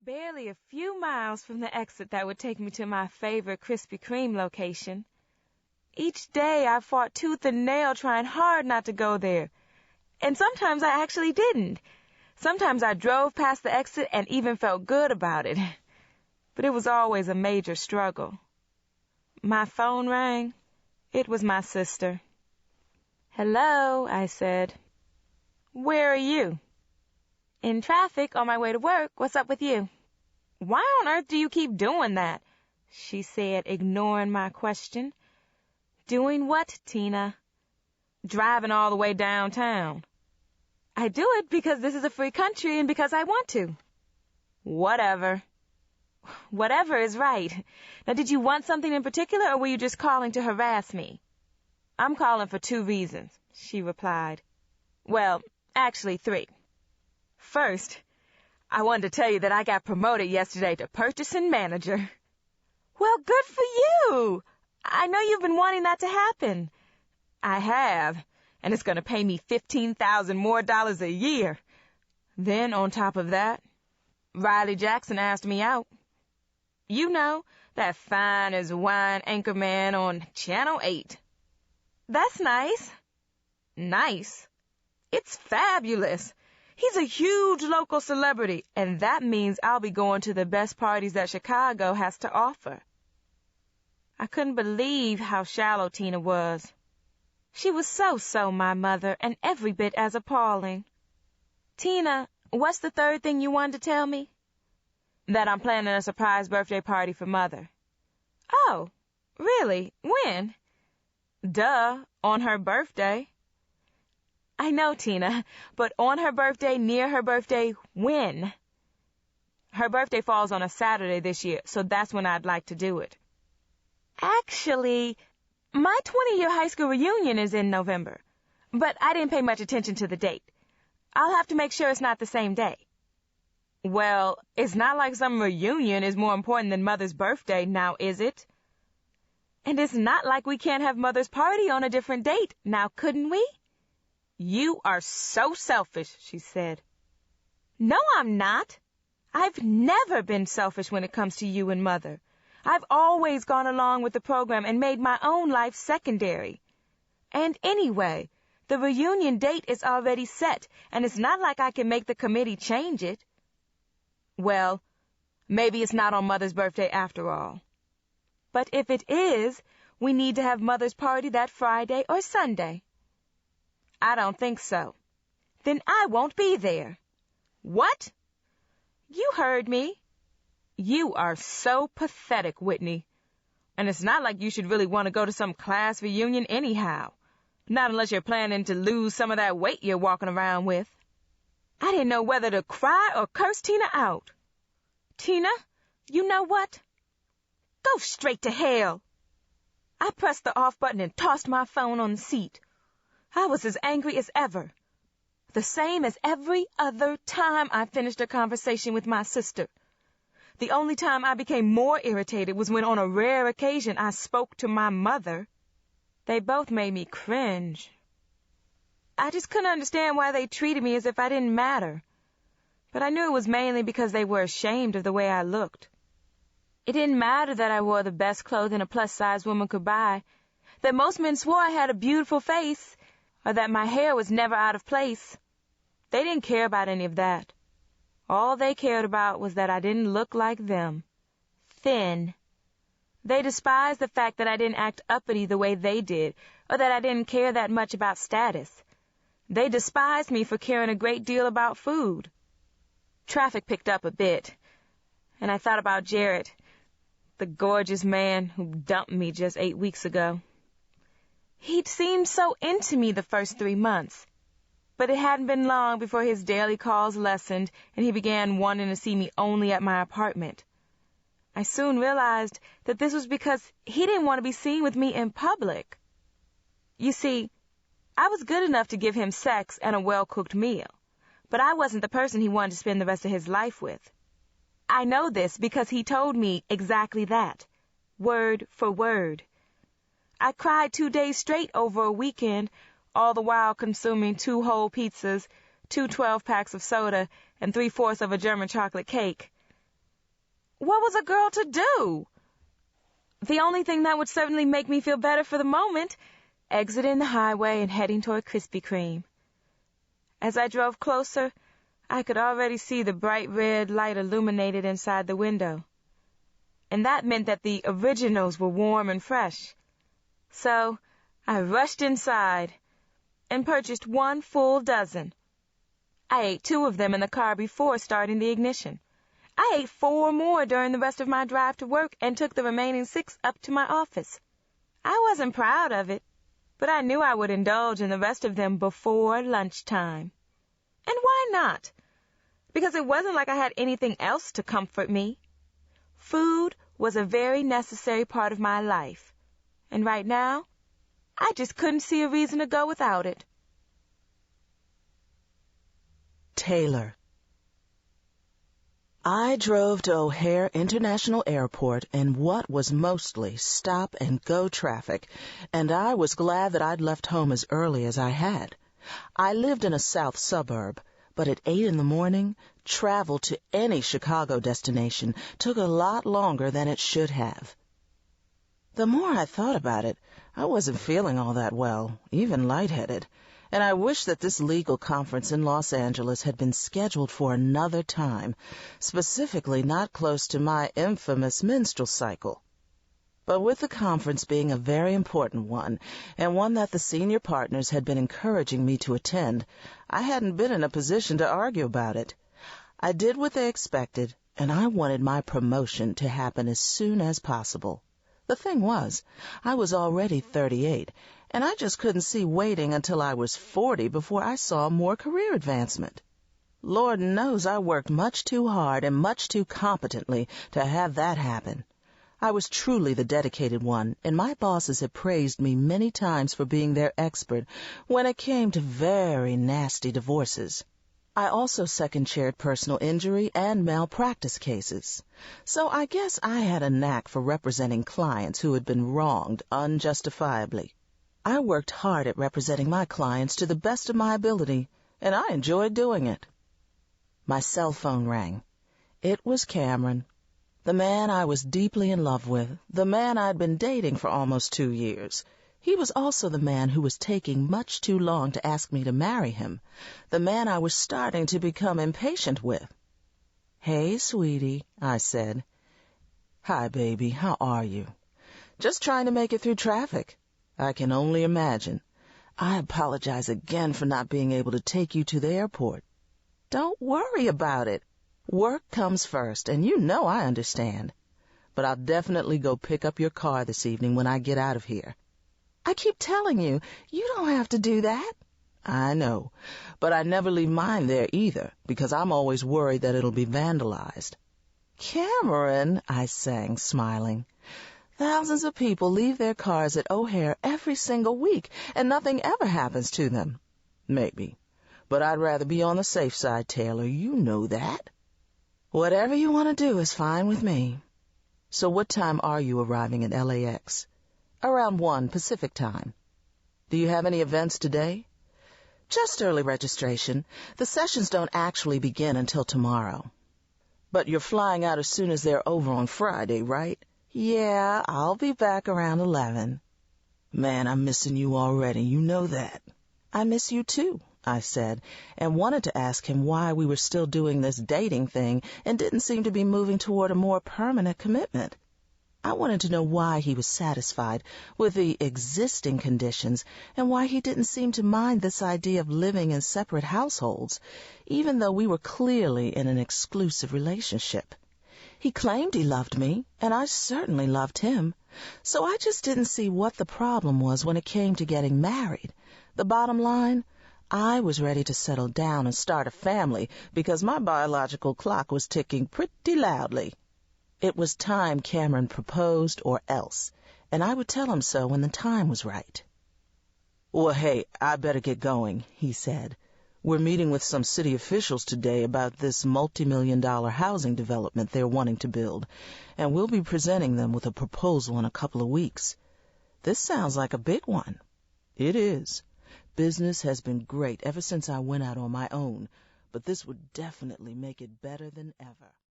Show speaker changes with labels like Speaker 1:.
Speaker 1: barely a few miles from the exit that would take me to my favorite Krispy Kreme location. Each day I fought tooth and nail trying hard not to go there. And sometimes I actually didn't. Sometimes I drove past the exit and even felt good about it. But it was always a major struggle. My phone rang. It was my sister. "Hello," I said. "Where are you?" "In traffic on my way to work. What's up with you?" "Why on earth do you keep doing that?" she said, ignoring my question. "Doing what, Tina?" "Driving all the way downtown." "I do it because this is a free country and because I want to." "Whatever." "Whatever is right. Now, did you want something in particular, or were you just calling to harass me?" "I'm calling for 2 reasons," she replied. "Well, actually 3. First, I wanted to tell you that I got promoted yesterday to purchasing manager." "Well, good for you. I know you've been wanting that to happen." "I have, and it's going to pay me $15,000 more a year. Then, on top of that, Riley Jackson asked me out. You know, that fine as wine anchorman on Channel 8. "That's nice." "Nice? It's fabulous. He's a huge local celebrity, and that means I'll be going to the best parties that Chicago has to offer." I couldn't believe how shallow Tina was. She was so my mother, and every bit as appalling. "Tina, what's the 3rd thing you wanted to tell me?" "That I'm planning a surprise birthday party for Mother." "Oh, really? When?" "Duh, on her birthday." "I know, Tina, but on her birthday, near her birthday, when?" "Her birthday falls on a Saturday this year, so that's when I'd like to do it." "Actually, my 20-year high school reunion is in November, but I didn't pay much attention to the date. I'll have to make sure it's not the same day." "Well, it's not like some reunion is more important than Mother's birthday, now is it?" "And it's not like we can't have Mother's party on a different date, now couldn't we?" "You are so selfish," she said. "No, I'm not. I've never been selfish when it comes to you and Mother. I've always gone along with the program and made my own life secondary. And anyway, the reunion date is already set, and it's not like I can make the committee change it." "Well, maybe it's not on Mother's birthday after all." "But if it is, we need to have Mother's party that Friday or Sunday." "I don't think so." "Then I won't be there." "What?" "You heard me." "You are so pathetic, Whitney. And it's not like you should really want to go to some class reunion anyhow. Not unless you're planning to lose some of that weight you're walking around with." I didn't know whether to cry or curse Tina out. "Tina, you know what? Go straight to hell." I pressed the off button and tossed my phone on the seat. I was as angry as ever. The same as every other time I finished a conversation with my sister. The only time I became more irritated was when on a rare occasion I spoke to my mother. They both made me cringe. I just couldn't understand why they treated me as if I didn't matter. But I knew it was mainly because they were ashamed of the way I looked. It didn't matter that I wore the best clothing a plus-size woman could buy, that most men swore I had a beautiful face, or that my hair was never out of place. They didn't care about any of that. All they cared about was that I didn't look like them. Thin. They despised the fact that I didn't act uppity the way they did, or that I didn't care that much about status. They despised me for caring a great deal about food. Traffic picked up a bit, and I thought about Jarrett, the gorgeous man who dumped me just 8 weeks ago. He'd seemed so into me the first 3 months, but it hadn't been long before his daily calls lessened and he began wanting to see me only at my apartment. I soon realized that this was because he didn't want to be seen with me in public. You see, I was good enough to give him sex and a well-cooked meal, but I wasn't the person he wanted to spend the rest of his life with. I know this because he told me exactly that, word for word. I cried 2 days straight over a weekend, all the while consuming 2 whole pizzas, 2 12-packs of soda, and 3/4 of a German chocolate cake. What was a girl to do? The only thing that would certainly make me feel better for the moment, exiting the highway and heading toward Krispy Kreme. As I drove closer, I could already see the bright red light illuminated inside the window. And that meant that the originals were warm and fresh. So I rushed inside and purchased 1 full dozen. I ate 2 of them in the car before starting the ignition. I ate 4 more during the rest of my drive to work and took the remaining 6 up to my office. I wasn't proud of it, but I knew I would indulge in the rest of them before lunchtime. And why not? Because it wasn't like I had anything else to comfort me. Food was a very necessary part of my life, and right now, I just couldn't see a reason to go without it.
Speaker 2: Taylor. I drove to O'Hare International Airport in what was mostly stop-and-go traffic, and I was glad that I'd left home as early as I had. I lived in a south suburb, but at 8 in the morning, travel to any Chicago destination took a lot longer than it should have. The more I thought about it, I wasn't feeling all that well, even lightheaded, and I wished that this legal conference in Los Angeles had been scheduled for another time, specifically not close to my infamous menstrual cycle. But with the conference being a very important one, and one that the senior partners had been encouraging me to attend, I hadn't been in a position to argue about it. I did what they expected, and I wanted my promotion to happen as soon as possible. The thing was, I was already 38, and I just couldn't see waiting until I was 40 before I saw more career advancement. Lord knows I worked much too hard and much too competently to have that happen. I was truly the dedicated one, and my bosses had praised me many times for being their expert when it came to very nasty divorces. I also second-chaired personal injury and malpractice cases, so I guess I had a knack for representing clients who had been wronged unjustifiably. I worked hard at representing my clients to the best of my ability, and I enjoyed doing it. My cell phone rang. It was Cameron, the man I was deeply in love with, the man I'd been dating for almost 2 years. He was also the man who was taking much too long to ask me to marry him, the man I was starting to become impatient with. "Hey, sweetie," I said. "Hi, baby, how are you?" "Just trying to make it through traffic." "I can only imagine. I apologize again for not being able to take you to the airport." "Don't worry about it. Work comes first, and you know I understand. But I'll definitely go pick up your car this evening when I get out of here." "I keep telling you, you don't have to do that." "I know, but I never leave mine there either, because I'm always worried that it'll be vandalized." "Cameron," I sang, smiling, "thousands of people leave their cars at O'Hare every single week, and nothing ever happens to them." "Maybe, but I'd rather be on the safe side, Taylor. You know that." "Whatever you want to do is fine with me." "So what time are you arriving at LAX?" "Around 1 Pacific time." "Do you have any events today?" "Just early registration. The sessions don't actually begin until tomorrow." "But you're flying out as soon as they're over on Friday, right?" "Yeah, I'll be back around 11. "Man, I'm missing you already. You know that." "I miss you too," I said, and wanted to ask him why we were still doing this dating thing and didn't seem to be moving toward a more permanent commitment. I wanted to know why he was satisfied with the existing conditions and why he didn't seem to mind this idea of living in separate households, even though we were clearly in an exclusive relationship. He claimed he loved me, and I certainly loved him, so I just didn't see what the problem was when it came to getting married. The bottom line, I was ready to settle down and start a family because my biological clock was ticking pretty loudly. It was time Cameron proposed or else, and I would tell him so when the time was right. "Well, hey, I better get going," he said. "We're meeting with some city officials today about this multi-million-dollar housing development they're wanting to build, and we'll be presenting them with a proposal in a couple of weeks. This sounds like a big one." "It is. Business has been great ever since I went out on my own, but this would definitely make it better than ever."